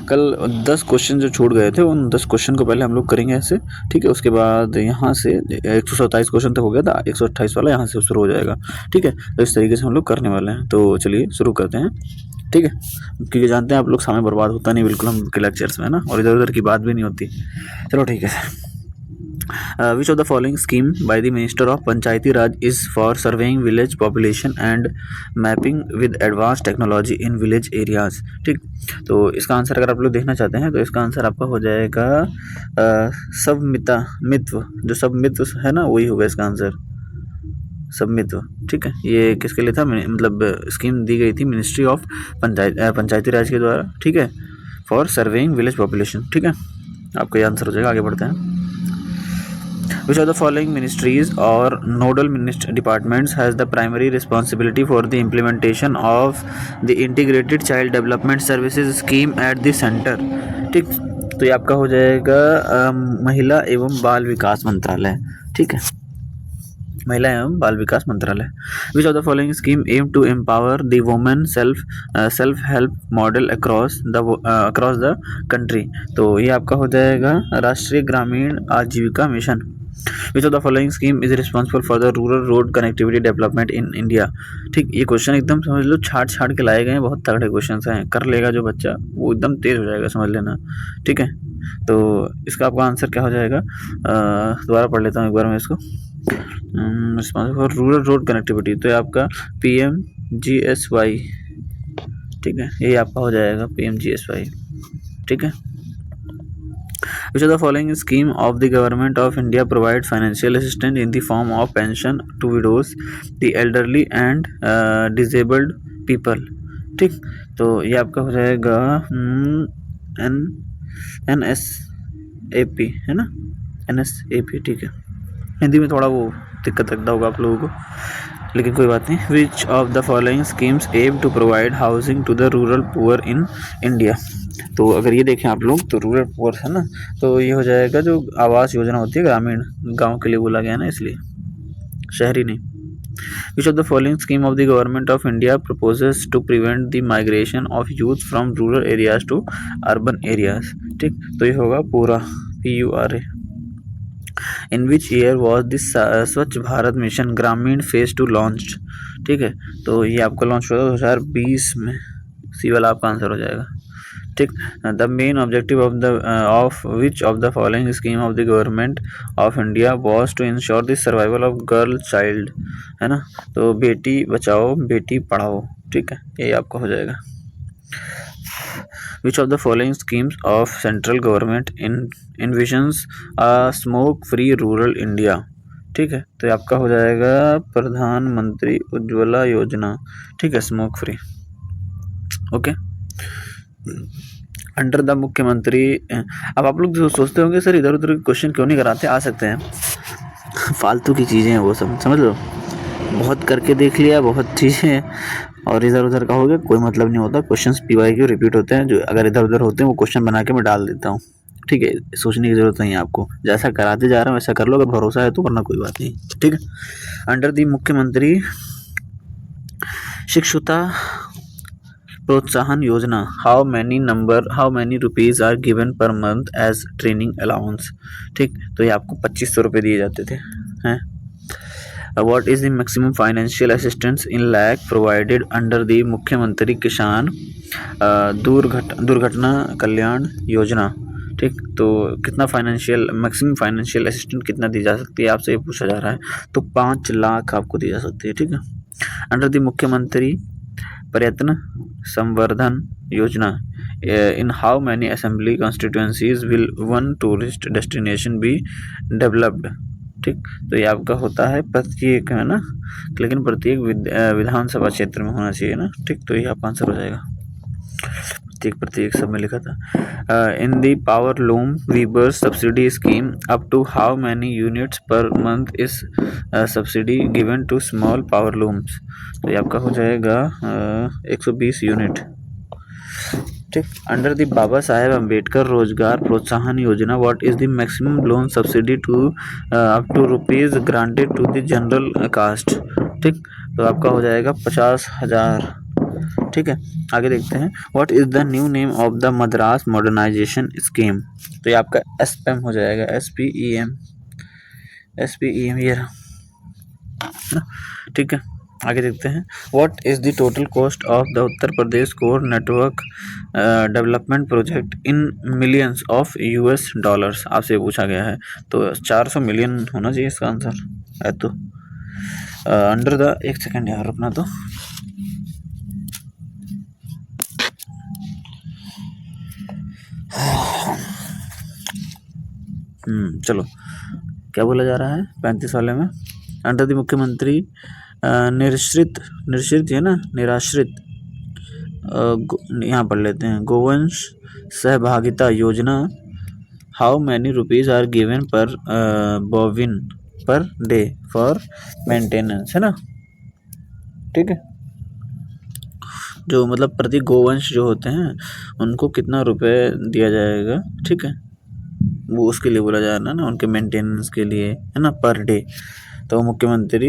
कल 10 क्वेश्चन जो छूट गए थे उन 10 क्वेश्चन को पहले हम लोग करेंगे ऐसे, ठीक है। उसके बाद यहाँ से 127 क्वेश्चन तक हो गया था, 128 वाला यहाँ से शुरू हो जाएगा, ठीक है। तो इस तरीके से हम लोग करने वाले हैं। तो चलिए शुरू करते हैं, ठीक है। क्योंकि जानते हैं आप लोग, समय बर्बाद होता नहीं बिल्कुल हम के लेक्चर्स में, है ना, और इधर उधर की बात भी नहीं होती। चलो ठीक है। Which of the following scheme by the Minister of Panchayati Raj is for surveying village population and mapping with advanced technology in village areas? ठीक, तो इसका आंसर अगर आप लोग देखना चाहते हैं तो इसका आंसर आपका हो जाएगा सबमित्व, जो सबमित्व है ना, वही होगा इसका आंसर, सबमित्व, ठीक है। ये किसके लिए था, मतलब स्कीम दी गई थी मिनिस्ट्री ऑफ पंचायती राज के द्वारा, ठीक है, फॉर सर्वेइंग विलेज पॉपुलेशन, ठीक है। आपका ये आंसर हो जाएगा। आगे बढ़ते हैं। Which of the following ministries or nodal departments has the primary responsibility for the implementation of the integrated child development services scheme at the center? ठीक, तो ये आपका हो जाएगा महिला एवं बाल विकास मंत्रालय, ठीक है, महिला एवं बाल विकास मंत्रालय। Which of the following scheme aim to empower the women self help model across the country? तो ये आपका हो जाएगा राष्ट्रीय ग्रामीण आजीविका mission. Which of the following scheme is responsible for the rural road connectivity development in India? ठीक, ये क्वेश्चन एकदम समझ लो छाट के लाए गए हैं, बहुत तगड़े क्वेश्चन हैं, कर लेगा जो बच्चा वो एकदम तेज हो जाएगा, समझ लेना, ठीक है। तो इसका आपका आंसर क्या हो जाएगा, दोबारा पढ़ लेता हूँ एक बार मैं इसको। Responsible for rural road connectivity, तो ये आपका PMGSY, ठीक है, ये आपका हो जाएगा PMGSY, ठीक है। Which of the following scheme of the government of India provide financial assistance in the form of pension to widows, the elderly and disabled people? ठीक, तो ये आपका हो जाएगा NSAP, है ना, NSAP, ठीक है। हिंदी में थोड़ा वो दिक्कत रखता होगा आप लोगों को, लेकिन कोई बात नहीं। Which of the following schemes aim to provide housing to the rural poor in India? तो अगर ये देखें आप लोग तो रूरल पुअर है ना, तो ये हो जाएगा जो आवास योजना होती है ग्रामीण, गांव के लिए बोला गया ना, इसलिए शहरी नहीं। Which of the following scheme of the government of India proposes to prevent the migration of youth from rural areas to urban areas? ठीक, तो ये होगा पूरा, PURA। In which year was this स्वच्छ भारत मिशन ग्रामीण फेज 2 लॉन्च्ड? ठीक है, तो ये आपका लॉन्च हुआ 2020 में, सी वाला आपका आंसर हो जाएगा, ठीक। The main objective of which of the following scheme of the government of India was to ensure the survival of girl child, है ना, तो बेटी बचाओ बेटी पढ़ाओ, ठीक है, ये आपका हो जाएगा। Which of the following schemes of central government envisions a smoke free rural India? ठीक है, तो ये आपका हो जाएगा प्रधानमंत्री उज्ज्वला योजना, ठीक है, smoke free, okay. Under the मुख्यमंत्री, अब आप लोग जो सोचते होंगे सर इधर उधर क्वेश्चन क्यों नहीं कराते, आ सकते हैं, फालतू की चीज़ें हैं वो सब, समझ लो, बहुत करके देख लिया बहुत चीज़ें, और इधर उधर का हो गया, कोई मतलब नहीं होता। क्वेश्चंस PYQ रिपीट होते हैं, जो अगर इधर उधर होते हैं वो क्वेश्चन बना के मैं डाल देता हूँ, ठीक है, सोचने की जरूरत नहीं है आपको, जैसा कराते जा रहा हूँ वैसा कर लो, अगर भरोसा है तो, वरना कोई बात नहीं, ठीक है। अंडर द मुख्यमंत्री Shikshuta Protsahan Yojana, how many rupees are given per month as training allowance? ठीक, तो ये आपको 2500 रुपये दिए जाते थे, हैं। What is the maximum financial assistance in lakh provided under the Mukhyamantri Kisan दुर्घटना कल्याण योजना? ठीक, तो कितना मैक्सिमम फाइनेंशियल असिस्टेंस कितना दी जा सकती है, आपसे ये पूछा जा रहा है, तो 5 लाख आपको दी जा सकती है, ठीक है। अंडर द मुख्यमंत्री पर्यटन संवर्धन योजना, in how many assembly constituencies will one tourist destination be developed? ठीक, तो ये आपका होता है प्रत्येक, है ना, लेकिन प्रत्येक विधानसभा क्षेत्र में होना चाहिए ना, ठीक, तो ये आपका आंसर हो जाएगा, प्रत्येक सब में लिखा था। In the power loom weavers subsidy scheme up to how many units per month is subsidy given to small power looms? तो ये आपका हो जाएगा 120 यूनिट, ठीक। Under the Baba Saheb Ambedkar Rozgar Protsahan Yojana, what is the maximum loan subsidy to up to rupees granted to the general caste? ठीक, तो आपका हो जाएगा 50,000, ठीक है, आगे देखते हैं। What is the new name of the Madras modernisation scheme? तो ये आपका एसपीएम हो जाएगा, SPEM, ये रहा ना, ठीक है। आगे देखते हैं। What is the total cost of the Uttar Pradesh core network development project in millions of US dollars? आपसे पूछा गया है, तो 400 मिलियन होना चाहिए इसका आंसर है। तो अंडर द, एक सेकेंड यार रुकना। तो चलो, क्या बोला जा रहा है 35 वाले में? अंडर द मुख्यमंत्री निराश्रित है ना, निराश्रित, यहाँ पढ़ लेते हैं, Gauvansh Sahbhagita Yojana, how many rupees are given per bovine per day for maintenance, है ना, ठीक है। जो मतलब प्रति गोवंश जो होते हैं उनको कितना रुपए दिया जाएगा, ठीक है, वो उसके लिए बोला जा रहा है ना, उनके मेंटेनेंस के लिए, है ना, पर डे। तो मुख्यमंत्री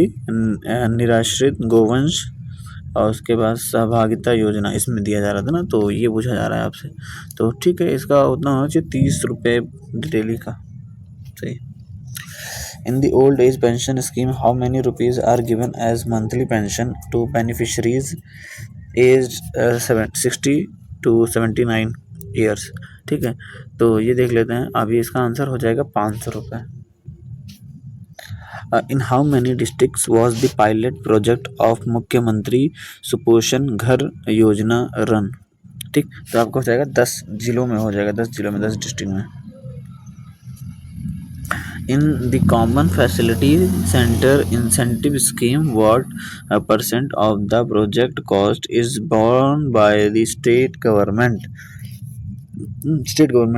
निराश्रित गोवंश और उसके बाद सहभागिता योजना, इसमें दिया जा रहा था ना, तो ये पूछा जा रहा है आपसे। तो ठीक है, इसका उतना होना चाहिए 30 रुपये डेली का, सही। In the old age pension scheme how many rupees are given as monthly pension to beneficiaries age 60 to 79 years, ठीक है। तो ये देख लेते हैं, अभी इसका आंसर हो जाएगा 500 रुपये। In how many districts was the pilot project of मुख्यमंत्री सुपोषण घर योजना रन, ठीक। तो आपको हो जाएगा 10 जिलों में, हो जाएगा 10 जिलों में, 10 डिस्ट्रिक्ट में। In the common facility centre incentive scheme what % of the project cost is borne by the state government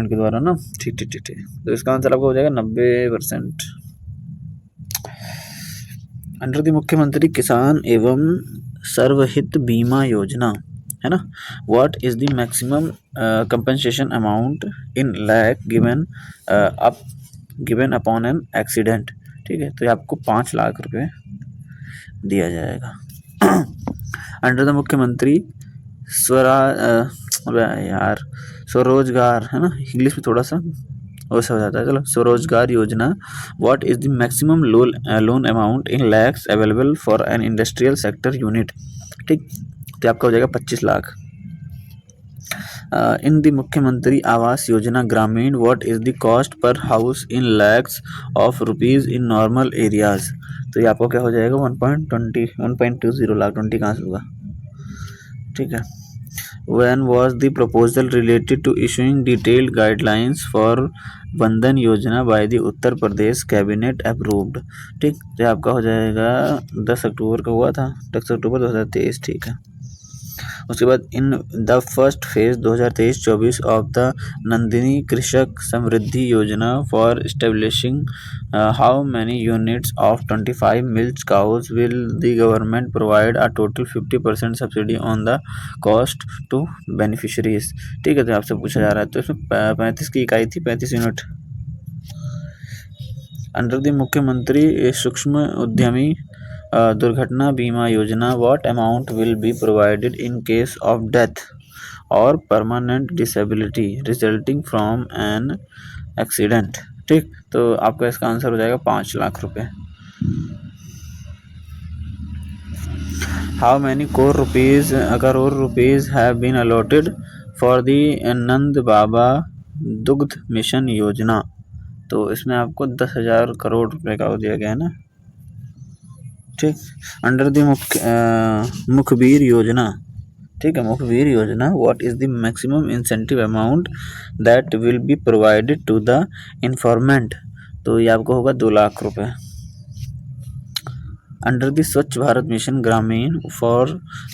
के द्वारा ना, ठीक ठीक ठीक ठीक। तो इसका आंसर आपको हो जाएगा 90%। अंडर द मुख्यमंत्री किसान एवं सर्वहित बीमा योजना, है ना, what is the maximum compensation amount in lakh given upon N accident, ठीक है। तो ये आपको 5 लाख रुपए दिया जाएगा। अंडर द मुख्यमंत्री स्वरोजगार, है ना, इंग्लिश में थोड़ा सा वैसा हो जाता है, चलो, स्वरोजगार योजना, what is the maximum loan amount in lakhs available for an industrial sector unit, ठीक। तो आपका हो जाएगा 25 लाख। इन द मुख्यमंत्री आवास योजना ग्रामीण what is the cost per house in lakhs of rupees in normal areas? तो ये आपको क्या हो जाएगा 1.20 लाख, 20 कहाँ से होगा, ठीक है। When was the proposal related to issuing detailed guidelines for बंधन योजना by the Uttar Pradesh cabinet approved, ठीक। तो आपका हो जाएगा 10 अक्टूबर का हुआ था, 10 अक्टूबर 2023, ठीक है। उसके बाद in the first phase 2023-24 of the Nandini Krishak Samriddhi Yojana for establishing how many units of 25 milk cows will the government provide a total 50% subsidy on the cost to beneficiaries, ठीक है। तो आपसे पूछा जा रहा है, तो इसमें 35 की इकाई थी, 35 यूनिट। अंडर द मुख्यमंत्री सूक्ष्म उद्यमी Durghatna Bima Yojana what amount will be provided in case of death or permanent disability resulting from an accident, ठीक। तो आपका इसका आंसर हो जाएगा 5 लाख रुपए। How many crore rupees have been allotted for the Nand Baba Dugdh mission योजना? तो इसमें आपको 10,000 करोड़ रुपए का दिया गया है ना, ठीक। अंडर द मुखबिर योजना, ठीक है, Mukhbir Yojana what is the maximum incentive amount that will be provided to the informant? तो ये आपको होगा 2 लाख रुपए। अंडर द स्वच्छ भारत मिशन ग्रामीण for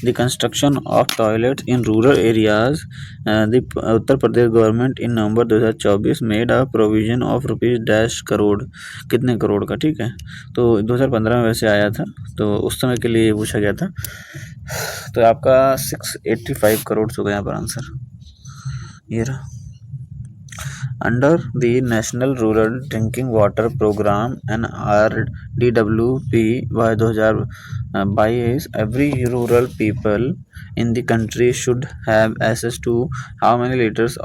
the construction of toilets in rural areas the Uttar Pradesh government in November 2024 made a provision of ₹dash crore, कितने करोड़ का, ठीक है। तो 2015 में वैसे आया था, तो उस समय के लिए पूछा गया था। तो आपका 685 करोड़ होगा यहाँ पर आंसर, ये रहा। Under the National Rural Drinking Water Program NRDWP by 2022, every rural people in the country should have access to how many liters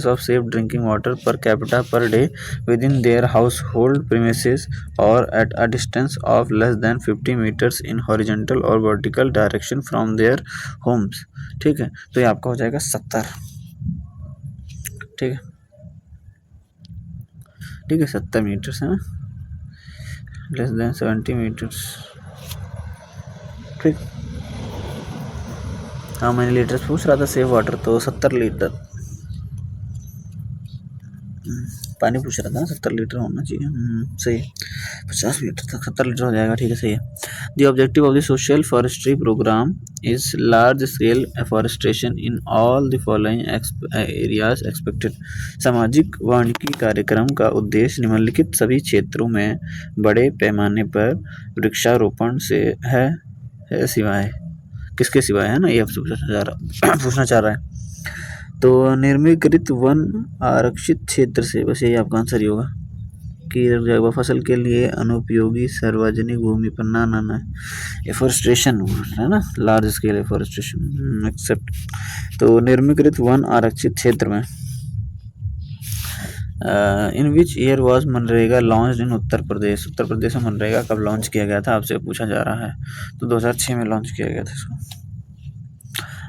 of safe drinking water per capita per day within their household premises or at a distance of less than 50 meters in horizontal or vertical direction from their homes। ठीक है, तो ये आपका हो जाएगा 70। ठीक है, ठीक है, 70 मीटर्स है ना, लेस देन 70 मीटर्स। ठीक, हाँ मैंने लीटर्स पूछ रहा था सेफ वाटर, तो 70 लीटर पानी पूछ रहा था ना, 70 लीटर होना चाहिए। सही है, 50 लीटर तक 70 लीटर हो जाएगा। ठीक है, सही है। The objective of the social forestry programme is large scale afforestation in all the following areas expected. सामाजिक वानिकी कार्यक्रम का उद्देश्य निम्नलिखित सभी क्षेत्रों में बड़े पैमाने पर वृक्षारोपण से है सिवाय किसके सिवाय, है ना, ये आपसे पूछना चाह रहा है। तो निर्मिकृत वन आरक्षित क्षेत्र से, बस यही आपका आंसर ही होगा कि जब फसल के लिए अनुपयोगी सार्वजनिक भूमि पर ना एफॉरेस्टेशन है ना, लार्ज स्केल एफॉरेस्टेशन एक्सेप्ट। तो निर्मिकृत वन आरक्षित क्षेत्र में in which year was MNREGA launched in Uttar Pradesh. Uttar Pradesh में मनरेगा कब लॉन्च किया गया था, आपसे पूछा जा रहा है। तो 2006 में लॉन्च किया गया था इसको।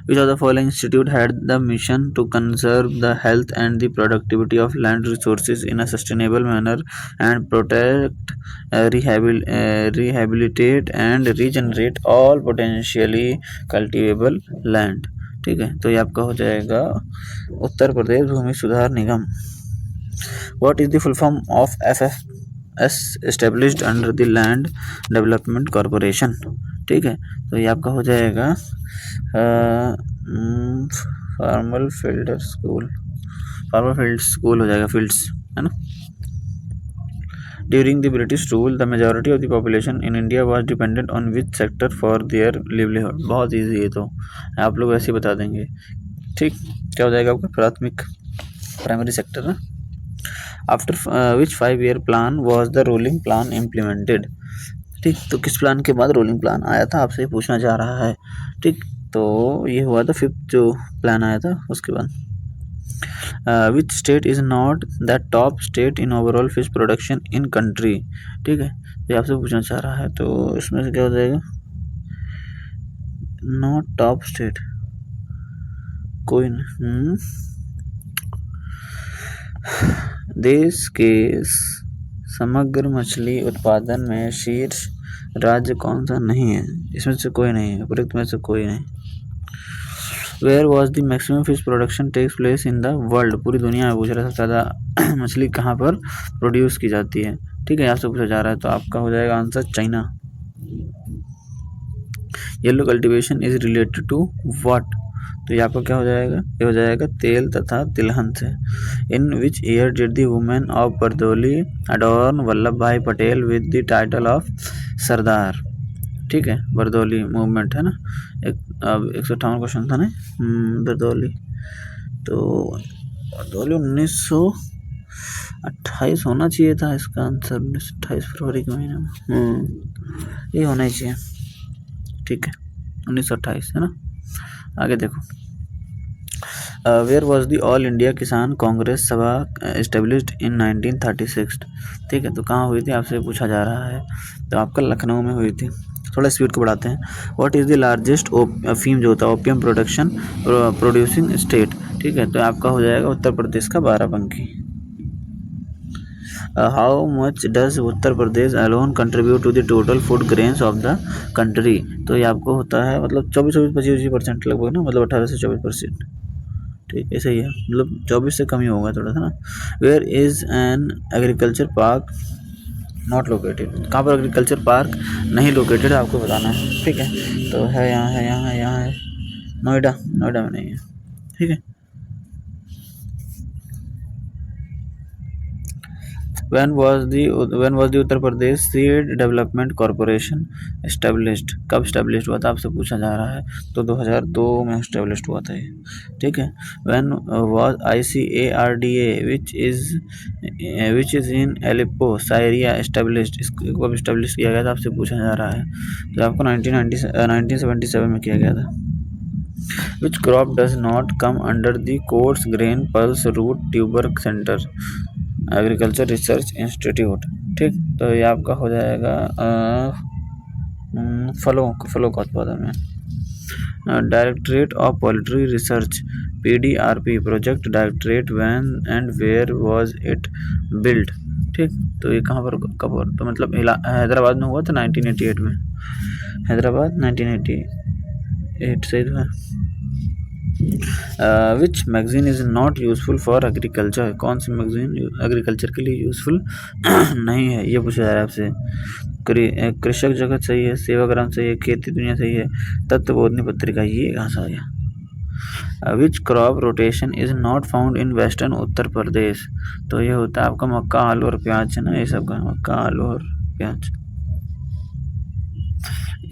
Which of the following institute had the mission to conserve the health and the productivity of land resources in a sustainable manner and protect, rehabilitate and regenerate all potentially cultivable land। ठीक है, तो ये आपका हो जाएगा उत्तर प्रदेश भूमि सुधार निगम। What is the full form of FFS established under the Land Development Corporation? ठीक है, तो ये आपका हो जाएगा फार्मर फील्ड स्कूल हो जाएगा, फील्ड्स, है ना। During the British rule the majority of the population in India was dependent on which sector for their livelihood. बहुत ईजी है, तो आप लोग ऐसे ही बता देंगे। ठीक, क्या हो जाएगा आपका प्राइमरी सेक्टर ना। After which 5-year plan was the rolling plan implemented. ठीक, तो किस प्लान के बाद रोलिंग प्लान आया था, आपसे पूछना जा रहा है। ठीक, तो ये हुआ था 5th जो प्लान आया था उसके बाद। Which state is not the top state in overall fish production in country. ठीक है, ये आपसे पूछना चाह रहा है, तो इसमें से क्या हो जाएगा, नॉट टॉप स्टेट कोई नहीं। देश के समग्र मछली उत्पादन में शीर्ष राज्य कौन सा नहीं है, इसमें से कोई नहीं है, उपरोक्त में से कोई नहीं। Where was the maximum fish production takes place in the world. पूरी दुनिया में पूछ रहा है सबसे ज़्यादा मछली कहाँ पर प्रोड्यूस की जाती है। ठीक है, आपसे पूछा जा रहा है, तो आपका हो जाएगा answer China. Yellow cultivation is related to what, तो ये आपका क्या हो जाएगा, ये हो जाएगा तेल तथा तिलहन से। In which year did the women of Bardoli adorn Vallabhbhai Patel with the title of Sardar. ठीक है, बरदौली मूवमेंट है ना, 158 क्वेश्चन था ना। बरदौली, तो बरदौली 1928 होना चाहिए था इसका आंसर, 1928 फरवरी के महीने में। ये होना ही चाहिए। ठीक है, 1928 है ना। आगे देखो, where was the all India Kisan Congress सभा एस्टेब्लिश्ड इन 1936। ठीक है, तो कहाँ हुई थी, आपसे पूछा जा रहा है, तो आपका लखनऊ में हुई थी। थोड़ा स्पीड को बढ़ाते हैं। व्हाट इज़ द लार्जेस्ट अफीम जो होता है ओपियम प्रोडक्शन प्रोड्यूसिंग स्टेट। ठीक है, तो आपका हो जाएगा उत्तर प्रदेश का Barabanki. How much does Uttar Pradesh alone contribute to the total food grains of the country. तो ये आपको होता है मतलब 24-25% लगभग ना, मतलब 18 से 24%। ठीक, ऐसे ही है, मतलब 24 से कम ही होगा थोड़ा सा ना। Where is an agriculture park not located. कहाँ पर एग्रीकल्चर पार्क नहीं लोकेटेड आपको बताना है। ठीक है, तो है यहाँ है, यहाँ है, यहाँ है, नोएडा में नहीं है। ठीक है, when was the Uttar Pradesh seed development corporation established, कब एस्टेब्लिश हुआ था आपसे पूछा जा रहा है, तो 2002 में एस्टेब्लिश हुआ था ये, ठीक है। when was ICARDA which is in Aleppo Syria established, इसको कब एस्टेब्लिश किया गया था आपसे पूछा जा रहा है, तो आपको 1977 में किया गया था। Which crop does not come under the coarse grain pulse root tuber center agriculture research institute, ठीक। तो ये आपका हो जाएगा फलों का उत्पादन में। Directorate of poultry research PDRP project directorate when and where was it build, ठीक। तो ये कहाँ पर कब, तो मतलब हैदराबाद में हुआ था 1988 में, हैदराबाद 1988 से है। Which magazine is not useful for agriculture, कौन सी मैगजीन एग्रीकल्चर के लिए यूज़फुल नहीं है, ये पूछा जा रहा है आपसे। कृषक जगत सही है, सेवाग्राम सही है, खेती दुनिया सही है, तत्वबोधिनी पत्रिका, ये कहाँ से आ गया। Which crop rotation is not found in western Uttar Pradesh, तो ये होता है आपका मक्का आलू और प्याज है ना, ये सब का मक्का आलू और प्याज।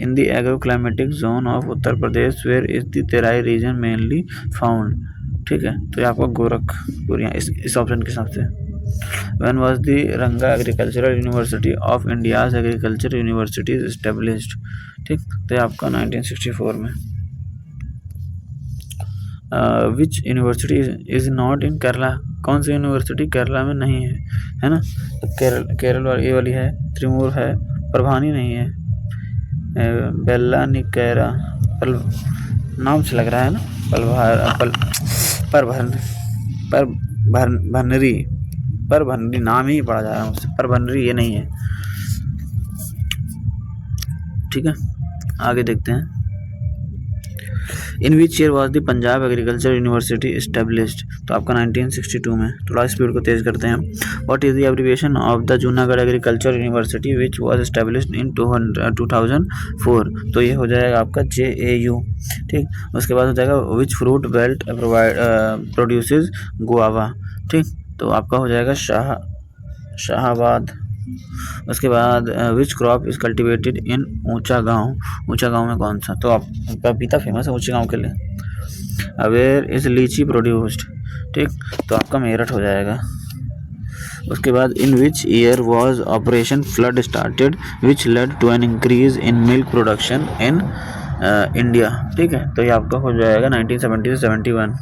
In the agroclimatic zone of Uttar Pradesh where is the Terai region mainly found, ठीक है। तो ये आपका गोरखपुर यहाँ इस ऑप्शन के हिसाब से। When was the रंगा agricultural university of India's agriculture universities established, ठीक। तो ये आपका 1964 में। Which university is not in Kerala, कौन सी यूनिवर्सिटी केरला में नहीं है ना, तो केरल वाली ये वाली है, त्रिमूर है, परभानी नहीं है, बेल्ला निकेरा नाम से लग रहा है ना, परभनरी नाम ही पढ़ा जा रहा है मुझसे, परभनरी ये नहीं है, ठीक है। आगे देखते हैं। In which year was the Punjab agriculture university established, तो आपका 1962 में। थोड़ा स्पीड को तेज़ करते हैं। What is the abbreviation of the Junagadh agriculture university which was established in 2004, तो ये हो जाएगा आपका JAU, ठीक। उसके बाद हो जाएगा which fruit belt produces guava, ठीक। तो आपका हो जाएगा शाहाबाद। उसके बाद which crop is cultivated in ऊंचा गांव में कौन सा, तो आप पपीता फेमस है ऊंचे गांव के लिए। वेयर इज़ लीची प्रोड्यूस्ड, ठीक। तो आपका मेरठ हो जाएगा। उसके बाद in which year was operation flood started which led to an increase in milk production in India, ठीक है। तो ये आपका हो जाएगा 1970 से 71।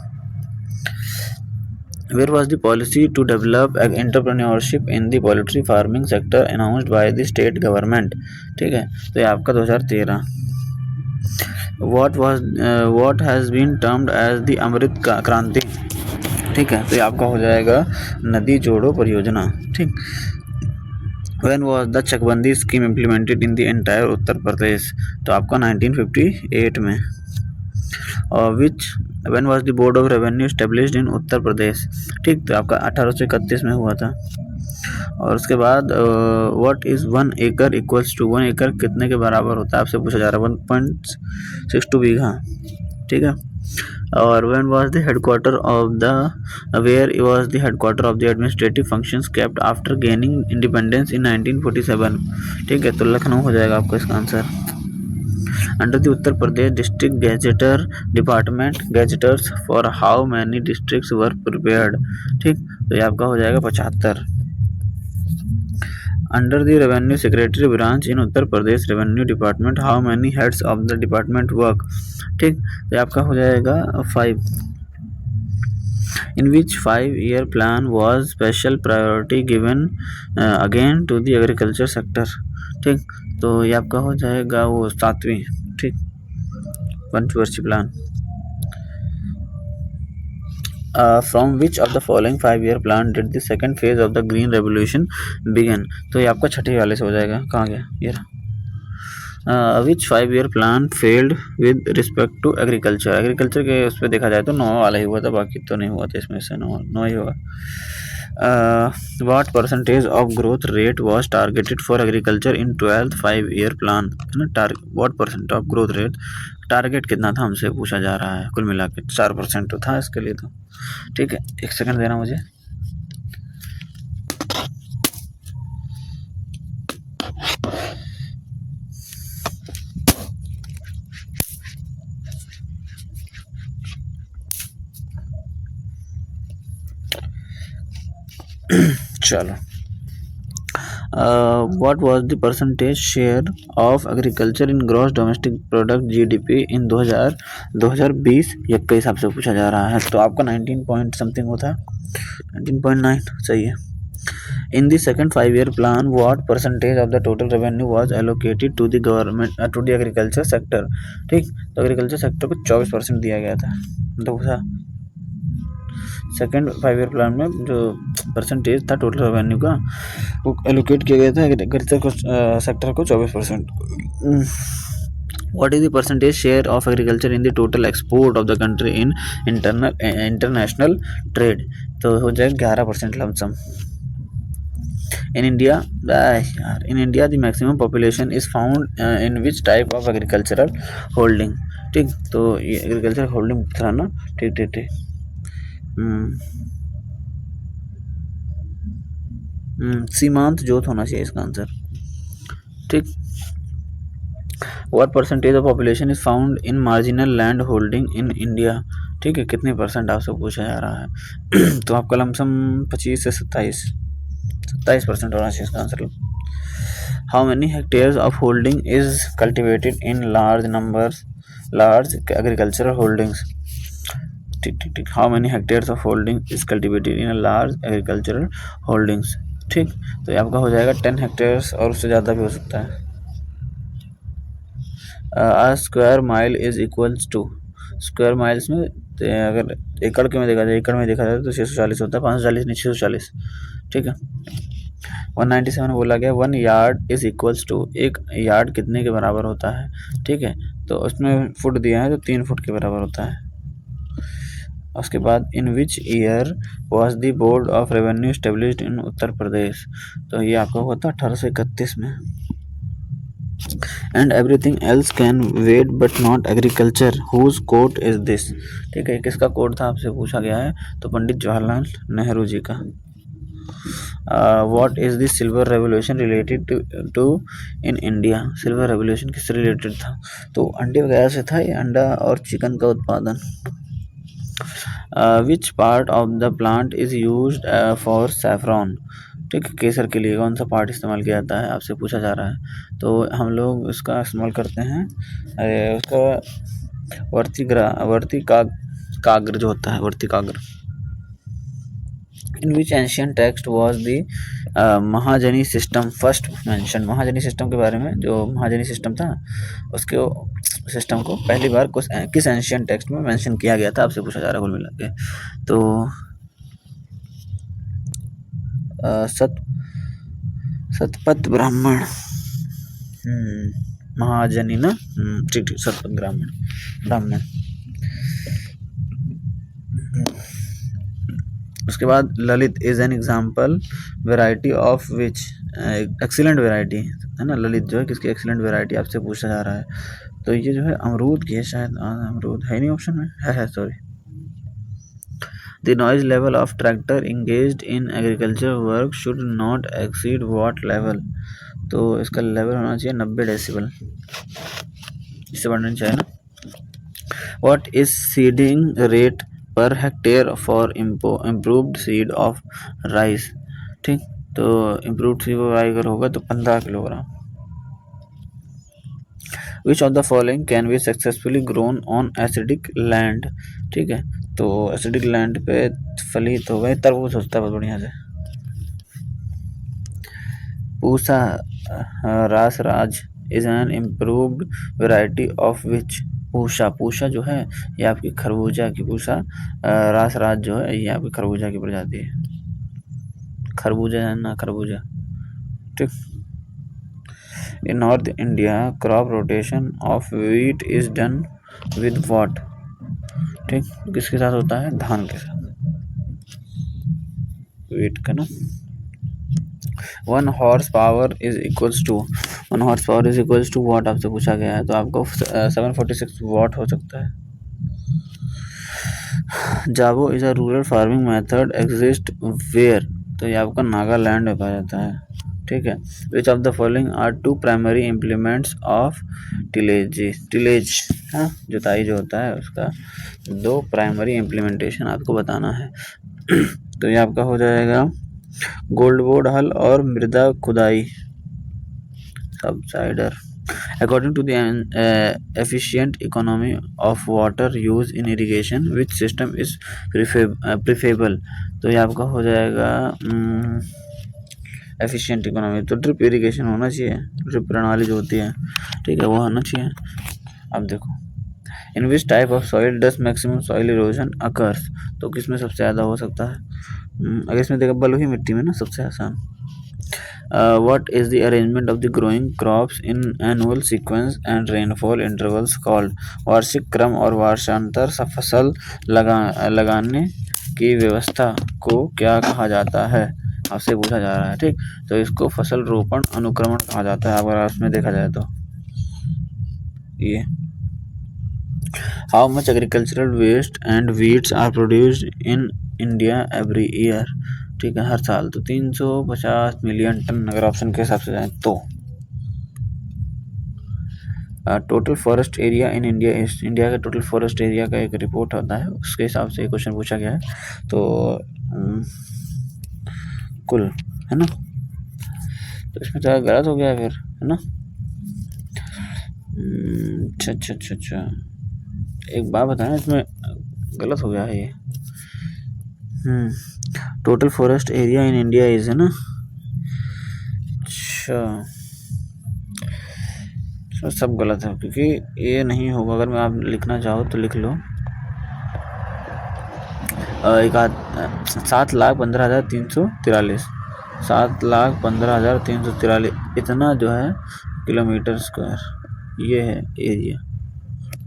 Where was the policy to develop entrepreneurship in the poultry farming sector announced by the state government, ठीक है। तो ये आपका 2013। What has been termed as the अमृत क्रांति, ठीक है। तो ये आपका हो जाएगा नदी जोड़ो परियोजना, ठीक। When was the चकबंदी scheme implemented in the entire उत्तर प्रदेश, तो आपका 1958 में। और when was the board of revenue established in Uttar Pradesh, ठीक। तो आपका 1831 में हुआ था। और उसके बाद what is 1 acre equals to 1 acre कितने के बराबर होता है आपसे पूछा जा रहा है, 1.62 बीघा, ठीक है। और when was the headquarter of the where was the headquarter of the administrative functions kept after gaining independence in 1947, ठीक है। तो लखनऊ हो जाएगा आपका इसका आंसर। Under the Uttar Pradesh district gazetteer department gazetteers for how many districts were prepared, ठीक। तो ये आपका हो जाएगा 75। Under the revenue secretary branch in Uttar Pradesh revenue department how many heads of the department work, ठीक। तो ये आपका हो जाएगा 5। In which 5-year plan was special priority given again to the agriculture sector, ठीक। तो ये आपका हो जाएगा वो 7वीं, ठीक, पंचवर्षीय plan. From which of the following 5-year plan did the second phase of the green revolution begin, तो ये आपका छठे वाले से हो जाएगा, कहाँ गया ये रहा। Which 5-year plan failed with respect to agriculture के उस पर देखा जाए तो 9 वाला ही हुआ था, बाकी तो नहीं हुआ था, इसमें से 9 ही होगा। what percentage of growth rate was targeted for agriculture in 12th 5-year plan, है ना। what percent of growth rate target कितना था हमसे पूछा जा रहा है, कुल मिला के 4% तो था इसके लिए, तो ठीक है। 1 सेकंड देना मुझे। चलो, what was the percentage share of agriculture in gross domestic product GDP in 2020 के हिसाब से पूछा जा रहा है। तो आपका 19 पॉइंट समथिंग होता है, 19.9 सही है। In the second 5-year plan, what percentage of the total revenue was allocated to the government to the agriculture sector? ठीक, तो एग्रीकल्चर सेक्टर को 24% दिया गया था। तो सेकेंड 5-year प्लान में जो परसेंटेज था टोटल रेवेन्यू का वो एलोकेट किया गया था एग्रीकल्चर सेक्टर को 24%। What is the percentage share of agriculture in the total export of the country in international trade? तो हो जाए 11% lump sum. In India, the maximum population is found in which type of agricultural holding? ठीक, तो ये agriculture holding था ना। ठीक ठीक ठीक, सीमांत जोत होना चाहिए इसका आंसर। ठीक, what percentage of population is found in marginal land holding in India? ठीक है, कितने परसेंट आपसे पूछा जा रहा है। तो आपका लमसम 25 से 27% होना चाहिए इसका answer. How many hectares of holding is cultivated in large agricultural holdings? ठीक ठीक ठीक, how many hectares of holding is cultivated in large agricultural holdings? ठीक, तो ये आपका हो जाएगा 10 हेक्टेयर्स और उससे ज़्यादा भी हो सकता है। Square mile is equals to, square miles में अगर एकड़ के में देखा जाए, एकड़ में देखा जाए तो 640 होता है, 540 नहीं 640। ठीक है, 197 बोला गया 1 यार्ड इज इक्वल्स टू, एक यार्ड कितने के बराबर होता है? ठीक है, तो उसमें फुट दिया है तो 3 फुट के बराबर होता है। उसके बाद in which year was the board of revenue established in Uttar Pradesh? तो ये आपका हुआ था 1831 में। And everything else can wait but not agriculture, whose quote is this? ठीक है, किसका कोट था आपसे पूछा गया है, तो पंडित जवाहरलाल नेहरू जी का। What is the silver revolution related to in India? Silver revolution किससे रिलेटेड था? तो अंडे वगैरह से था, ये अंडा और चिकन का उत्पादन। Which part of the plant is used for saffron? ठीक है, केसर के लिए कौन सा पार्ट इस्तेमाल किया जाता है आपसे पूछा जा रहा है। तो हम लोग उसका इस्तेमाल करते हैं, उसका वर्ती काग्र जो होता है, वर्ती काग्र। इन विच एंशियंट टेक्स्ट वॉज दी महाजनी सिस्टम फर्स्ट मेंशन? महाजनी सिस्टम के बारे में, जो महाजनी सिस्टम था उसके सिस्टम को पहली बार किस एंशियंट टेक्स्ट में मेंशन किया गया था आपसे पूछा जा रहा है कुल मिला के। तो सतपथ ब्राह्मण, महाजनी ना, ठीक ठीक, सतपथ ब्राह्मण। उसके बाद Lalit is an example variety of which? Excellent variety है ना, ललित जो है किसकी एक्सीलेंट वेराइटी आपसे पूछा जा रहा है। तो ये जो है अमरूद की है शायद, अमरूद है नहीं ऑप्शन में, है sorry. The noise level of tractor engaged in agriculture work should not exceed what level? तो इसका लेवल होना चाहिए 90 डेसिबल, इससे बढ़ना चाहिए ना। What is seeding rate per hectare for improved seed of rice? ठीक, तो इम्प्रूव्ड सीड ऑफ राइस अगर होगा तो 15 kilogram. Which of the following can be successfully grown on acidic land? ठीक है, तो एसिडिक लैंड पे फलित हो गए, तरबूज होता है बहुत बढ़िया से। Pusa Rasraj is an improved variety of which? Pusa जो है ये आपकी खरबूजा की, पूषा रासराज जो है ये आपकी खरबूजा की प्रजाति है, खरबूजा है ना, खरबूजा। ठीक, in north India crop rotation of wheat is done with what? ठीक, किसके साथ होता है? धान के साथ, व्हीट का ना। 1 horse power is equals to watt आपसे पूछा गया है, तो आपको 746 वाट हो सकता है। Zabo is a rural farming method exist where? तो ये आपका नागालैंड में पाया जाता है। ठीक है, which of the following are 2 primary implements of tillage? हाँ, जुताई जो होता है उसका 2 प्राइमरी इम्प्लीमेंटेशन आपको बताना है। तो ये आपका हो जाएगा गोल्ड बोर्ड हल और मृदा खुदाई सबसाइडर। According to the efficient economy of water use in irrigation, which system is preferable? तो ये आपका हो जाएगा एफिशिएंट इकोनॉमी, तो ड्रिप इरिगेशन होना चाहिए, ड्रिप प्रणाली जो होती है, ठीक है, वो होना चाहिए। अब देखो, in which type of soil does maximum soil erosion occurs, तो किस में सबसे ज़्यादा हो सकता है? अगर इसमें देखो बलुई मिट्टी में ना, सबसे आसान। What is the arrangement of the growing crops in annual sequence and rainfall intervals called? वार्षिक क्रम और वर्षांतर फसल लगाने की व्यवस्था को क्या कहा जाता है, आपसे पूछा जा रहा है। ठीक, तो इसको फसल रोपण अनुक्रमण कहा जाता है, अगर उसमें देखा जाए तो। ये how much agricultural waste and weeds are produced in India every year, ठीक है, हर साल। तो 350 मिलियन टन, अगर ऑप्शन के हिसाब से जाए तो। Total forest area in India, India का टोटल फॉरेस्ट एरिया का एक रिपोर्ट होता है, उसके हिसाब से क्वेश्चन पूछा गया है। तो कुल है ना, तो इसमें तो गलत हो गया फिर, है ना। अच्छा, एक बात बताना, इसमें गलत हो गया है ये। Total forest area in India is, है ना। अच्छा, सब गलत है, क्योंकि ये नहीं होगा। अगर मैं आप लिखना चाहो तो लिख लो, 7,15,343, 7,15,343, इतना जो है किलोमीटर स्क्वायर, ये है एरिया,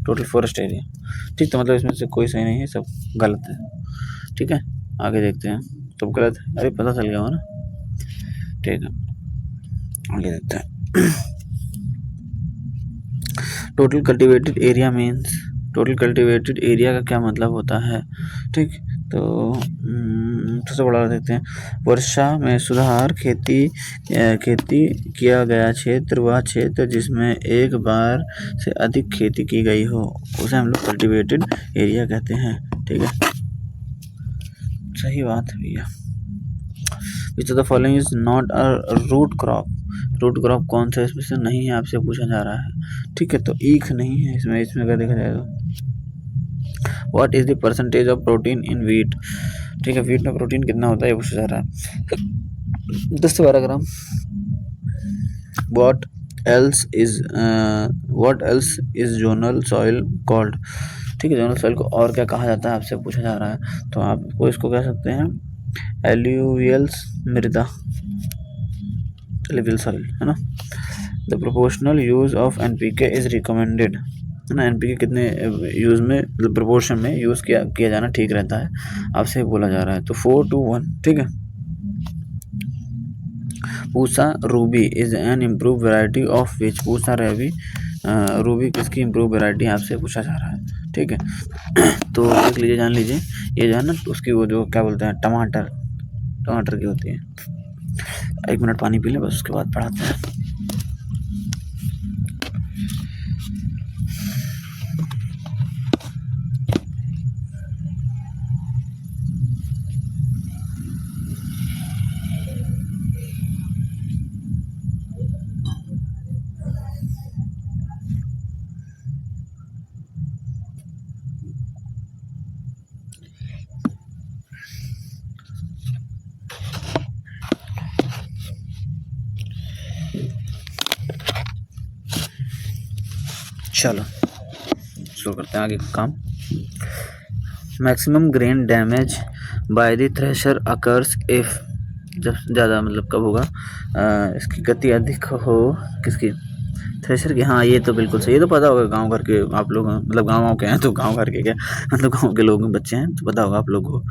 टोटल फॉरेस्ट एरिया। ठीक, तो मतलब इसमें से कोई सही नहीं है, सब गलत है। ठीक है, आगे देखते हैं। सब गलत है, अरे पता चल गया हो ना। ठीक है, आगे देखते हैं। Total cultivated area means, total cultivated area का क्या मतलब होता है? ठीक, तो सबसे बड़ा देखते हैं। वर्षा में सुधार, खेती किया गया क्षेत्र, वह क्षेत्र जिसमें एक बार से अधिक खेती की गई हो, उसे हम लोग कल्टिवेटेड एरिया कहते हैं। ठीक है, सही बात है भैया। Which of the following is not a root crop, root crop कौन सा इसमें से नहीं है, आपसे पूछा जा रहा है। ठीक है, तो ईख नहीं है इसमें अगर देखा जाए तो। What is the percentage of protein in wheat, ठीक है, वीट में प्रोटीन कितना होता है ये पूछा जा रहा है, 10 से 12 ग्राम। What else is zonal soil called, ठीक है, जोनल सॉइल को और क्या कहा जाता है, आपसे पूछा जा रहा है। तो आपको इसको कह सकते हैं एल्यूवियल मृदा, एल्यूवियल सॉइल, है ना। The proportional use of NPK is recommended, है ना। एनपीके कितने यूज में, मतलब प्रोपोर्शन में यूज किया जाना ठीक रहता है, आपसे बोला जा रहा है। तो 4:1, ठीक है। Pusa Ruby is an improve variety of which, Pusa Ruby किसकी इम्प्रूव वेराइटी आपसे पूछा जा रहा है। ठीक है, तो देख लीजिए, जान लीजिए, ये जो है ना, उसकी वो जो क्या बोलते हैं, टमाटर की होती है। 1 मिनट पानी पी लें बस, उसके बाद पढ़ाते हैं। चलो शुरू करते हैं आगे का काम। Maximum grain damage by the thresher occurs if, जब ज़्यादा मतलब कब होगा, इसकी गति अधिक हो, किसकी, थ्रेशर की। हाँ, ये तो बिल्कुल सही, ये तो पता होगा, गांव घर के आप लोग, मतलब गाँव के हैं तो गांव घर के क्या, मतलब गांव के लोग बच्चे हैं तो पता होगा आप लोग को।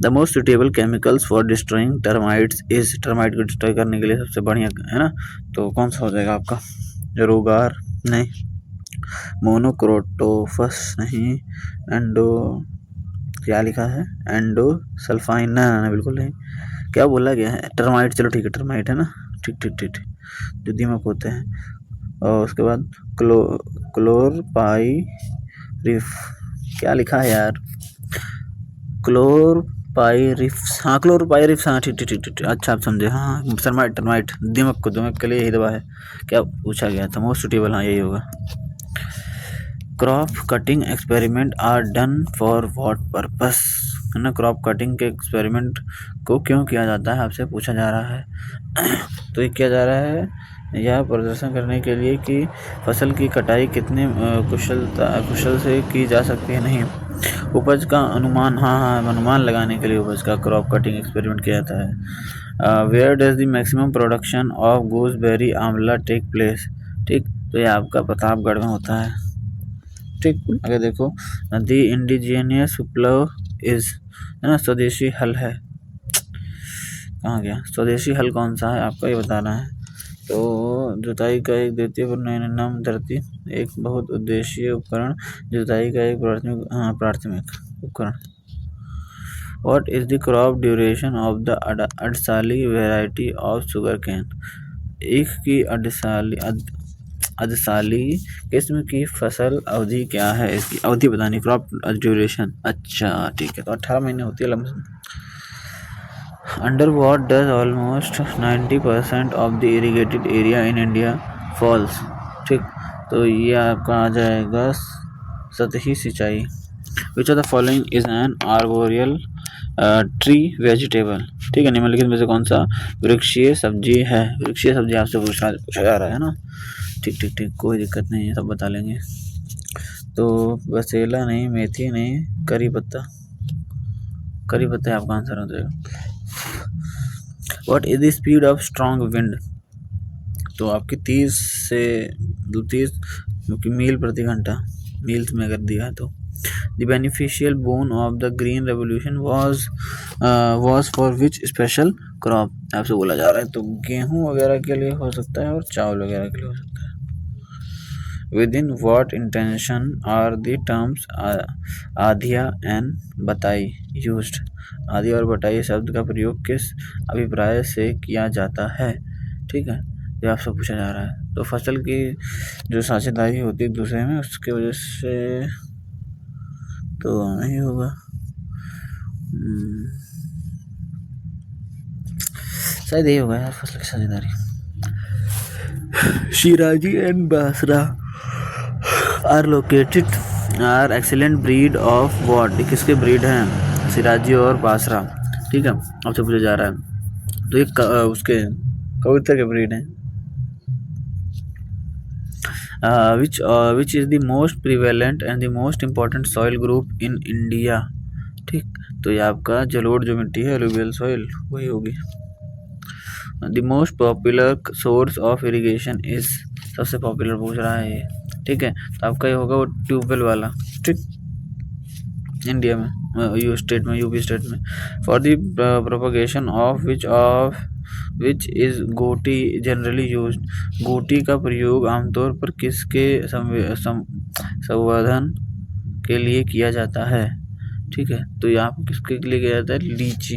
The most suitable chemicals for destroying termites is, termite को डिस्ट्रॉय करने के लिए सबसे बढ़िया, है ना, तो कौन सा हो जाएगा आपका, रोगार नहीं, मोनोक्रोटोफस नहीं, एंडो, क्या लिखा है, एंडो सल्फाइन, ना बिल्कुल नहीं। क्या बोला गया है, टर्माइट, चलो ठीक है, टर्माइट है ना, ठीक, जो दीमक होते हैं। और उसके बाद क्लोरपाइरिफ, क्या लिखा है यार, पायरिफ्स, हाँ क्लोरोपायरिफ्स, हाँ ठीक ठीक ठीक ठीक, अच्छा आप समझे, हाँ टर्माइट टर्माइट, दिमक के लिए यही दवा है। क्या पूछा गया था, मोस्ट सुटेबल, हाँ यही होगा। Crop cutting experiment are done for what purpose, है ना। क्रॉप कटिंग के एक्सपेरिमेंट को क्यों किया जाता है, आपसे पूछा जा रहा है। तो ये किया जा रहा है यह प्रदर्शन करने के लिए कि फसल की कटाई कितने कुशल से की जा सकती है, नहीं उपज का अनुमान, हाँ अनुमान लगाने के लिए उपज का क्रॉप कटिंग एक्सपेरिमेंट किया जाता है। Where does the maximum production of gooseberry amla take place, ठीक, तो ये आपका प्रतापगढ़ में होता है, ठीक। अगर देखो द इंडिजीनियस प्लो इज, है ना, स्वदेशी हल है, कहाँ गया स्वदेशी हल, कौन सा है आपको ये बताना है। तो जुताई का एक द्वितीय परिणाम धरती, एक बहुत उद्देश्यीय उपकरण, जुताई का एक प्राथमिक उपकरण। What is the crop duration of the अडसाली variety of sugarcane, ईख की अडसाली किस्म की फसल अवधि क्या है, इसकी अवधि बतानी, क्रॉप ड्यूरेशन, अच्छा ठीक है, तो 18 महीने होती है lump sum. Under what does almost 90% of the irrigated area in India falls, ठीक, तो ये आपका आ जाएगा सतही सिंचाई। Which of the following is an arboreal tree vegetable, ठीक है, निम्नलिखित में से कौन सा वृक्षीय सब्जी है, वृक्षीय सब्जी आपसे पूछा जा रहा है ना, ठीक ठीक ठीक, कोई दिक्कत नहीं है, सब बता लेंगे। तो बसेला नहीं, मेथी नहीं, करी पत्ता, करी पत्ता आपका आंसर हो जाएगा। What is the speed of strong wind, तो आपकी 30 मील प्रति घंटा, मील्स में अगर दिया है तो। The beneficial bone of the green revolution was for which special crop, आपसे बोला जा रहा है, तो गेहूं वगैरह के लिए हो सकता है और चावल वगैरह के लिए हो सकता है। With in what intention are the terms adhiya and batai used, आदि और बटाई शब्द का प्रयोग किस अभिप्राय से किया जाता है, ठीक है, ये आपसे पूछा जा रहा है। तो फसल की जो साझेदारी होती है एक दूसरे में, उसके वजह से तो नहीं होगा, शायद यही होगा यार, फसल की साझेदारी। Shirazi and Basra are located are excellent breed of what, किसके ब्रीड हैं, सिराजी और बासरा, ठीक है, आपसे पूछा जा रहा है। तो एक उसके कबूतर के ब्रीड हैं। Which is the most prevalent and the most important soil group in India, ठीक, तो ये आपका जलोढ़ जो मिट्टी है, एलुवियल सॉइल, वही होगी। The most popular source of irrigation is, सबसे पॉपुलर पूछ रहा है ये, ठीक है, तो आपका ये होगा वो ट्यूबवेल वाला, ठीक, इंडिया में, यूपी स्टेट में। For the propagation of which is गोटी जनरली यूज, गोटी का प्रयोग आमतौर पर किसके संवर्धन के लिए किया जाता है, ठीक है, तो यहाँ पर किसके लिए किया जाता है, लीची।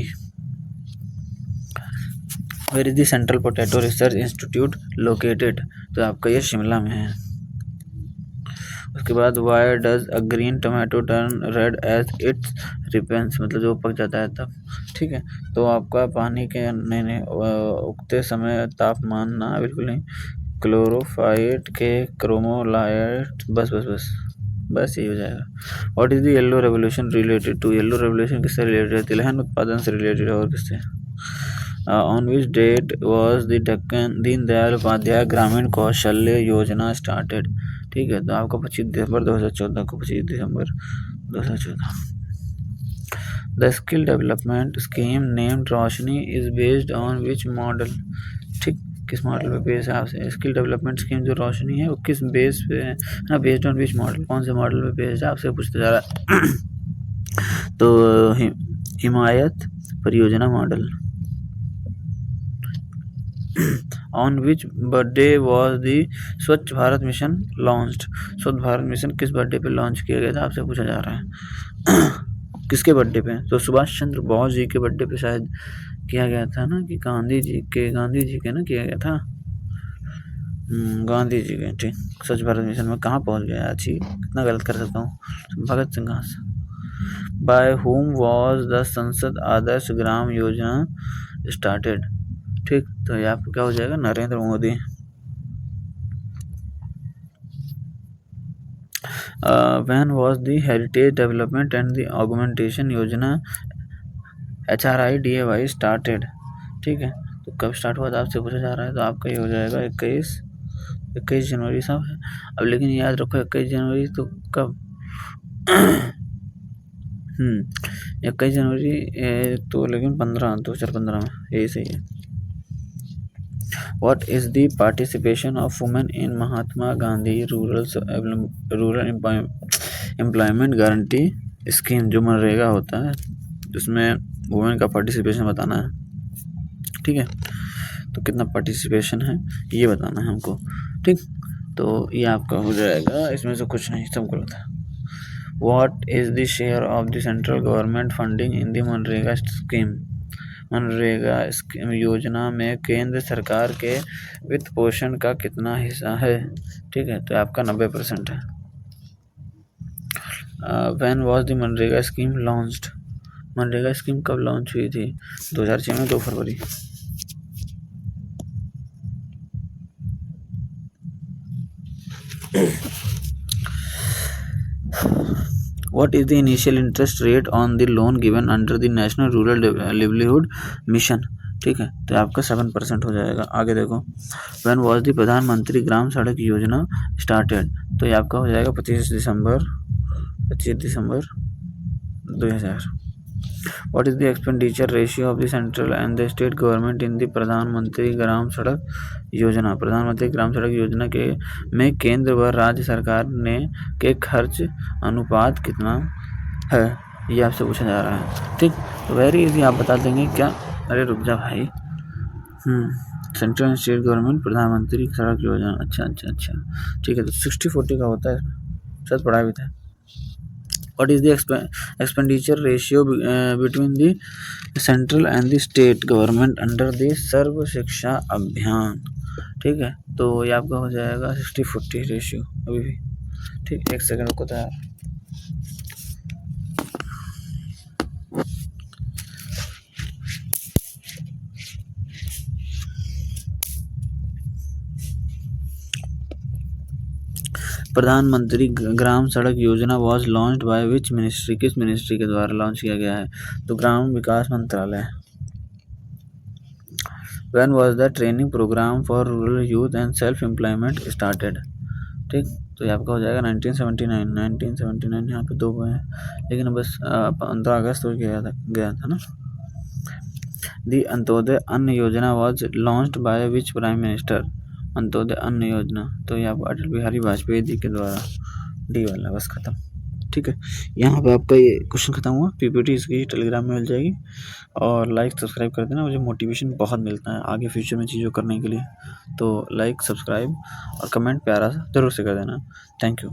Where is the central potato research institute located, तो आपका ये शिमला में है। उसके बाद why does a green tomato turn red as it's ripens, मतलब जो पक जाता है तब, ठीक है, तो आपका पानी के नहीं उगते समय तापमान ना, बिल्कुल नहीं, क्लोरोफाइट के क्रोमोलाइट, बस यही हो जाएगा। What is the yellow revolution related to, yellow revolution किससे रिलेटेड है, तिलहन उत्पादन से रिलेटेड है, और किससे। On which date was the Deendayal Upadhyaya Grameen Kaushalya योजना स्टार्टेड, ठीक है, तो आपका 25 दिसंबर 2014 को, 25 दिसंबर 2014। The skill development scheme named Roshni is based on which model, ठीक, किस मॉडल पे बेस है, आपसे स्किल डेवलपमेंट स्कीम जो रोशनी है वो किस बेस पे है ना, बेस्ड ऑन विच मॉडल, कौन से मॉडल पे बेस्ड है, आपसे पूछते जा रहा है। तो हिमायत परियोजना model. On which birthday was the स्वच्छ भारत मिशन लॉन्च्ड, स्वच्छ भारत मिशन किस बर्थडे पे लॉन्च किया गया था, आपसे पूछा जा रहा है। किसके बर्थडे पे, तो सुभाष चंद्र बोस जी के बर्थडे पे शायद किया गया था ना, कि गांधी जी के ना किया गया था, गांधी जी के, ठीक। स्वच्छ भारत मिशन में कहाँ पहुँच गया, अच्छी कितना गलत कर सकता हूँ, भगत सिंह कहाँ से, बाय whom was द संसद आदर्श ग्राम योजना स्टार्टेड। ठीक, तो ये आपका क्या हो जाएगा, Narendra Modi. When was the heritage development and the augmentation योजना HRIDAY स्टार्टेड। ठीक है, तो कब स्टार्ट हुआ था आपसे पूछा जा रहा है, तो आपका ये हो जाएगा 21 जनवरी साहब है। अब लेकिन याद रखो 21 जनवरी तो कब 21 जनवरी तो लेकिन 2015 में, यही सही है। What is the participation of women in Mahatma Gandhi rural employment guarantee scheme, जो मनरेगा होता है जिसमें वुमेन का पार्टिसिपेशन बताना है। ठीक है, तो कितना पार्टिसिपेशन है ये बताना है हमको। ठीक, तो ये आपका हो जाएगा, इसमें से कुछ नहीं, सब गलत है। What is the share of the central government funding in the MNREGA scheme, MNREGA योजना में केंद्र सरकार के वित्त पोषण का कितना हिस्सा है। ठीक है, तो आपका 90% है। When was the MNREGA scheme launched, MNREGA scheme कब लॉन्च हुई थी, 2006 में 2 फरवरी। What is the initial interest rate on the loan given under the National Rural Livelihood Mission। ठीक है, तो आपका 7% हो जाएगा। आगे देखो, When was the प्रधानमंत्री ग्राम सड़क योजना स्टार्टेड, तो ये आपका हो जाएगा 25 दिसंबर 2000। What is the expenditure ratio of the central and the state government in the प्रधानमंत्री ग्राम सड़क योजना, प्रधानमंत्री ग्राम सड़क योजना के में केंद्र व राज्य सरकार ने के खर्च अनुपात कितना है, ये आपसे पूछा जा रहा है। ठीक, तो वेरी इजी, आप बता देंगे क्या, अरे रुक जा भाई, सेंट्रल एंड स्टेट गवर्नमेंट प्रधानमंत्री सड़क योजना, अच्छा। ठीक है, तो 60-40 का होता है, शायद पढ़ा भी था। What is the expenditure ratio between the central and the state government under the सर्व शिक्षा अभियान। ठीक है, तो ये आपका हो जाएगा 60-40 रेशियो अभी भी। ठीक, 1 सेकंड रुको था यार। प्रधानमंत्री ग्राम सड़क योजना was launched by which ministry, किस मिनिस्ट्री के द्वारा लॉन्च किया गया है, तो ग्राम विकास मंत्रालय। When was the training program for rural youth and self employment started. ठीक, तो ये आपका हो जाएगा 1979 यहाँ पे 2 हैं, लेकिन बस 15 अगस्त को गया था ना। दी अंत्योदय अन्न योजना was launched by which prime minister, Antyodaya अन्न योजना, तो ये आपको अटल बिहारी वाजपेयी जी के द्वारा। डी वाला बस खत्म। ठीक है, यहाँ पे आपका ये क्वेश्चन खत्म हुआ। पीपीटी इसकी टेलीग्राम में मिल जाएगी, और लाइक सब्सक्राइब कर देना, मुझे मोटिवेशन बहुत मिलता है आगे फ्यूचर में चीज़ों करने के लिए। तो लाइक सब्सक्राइब और कमेंट प्यारा सा ज़रूर से कर देना। Thank you.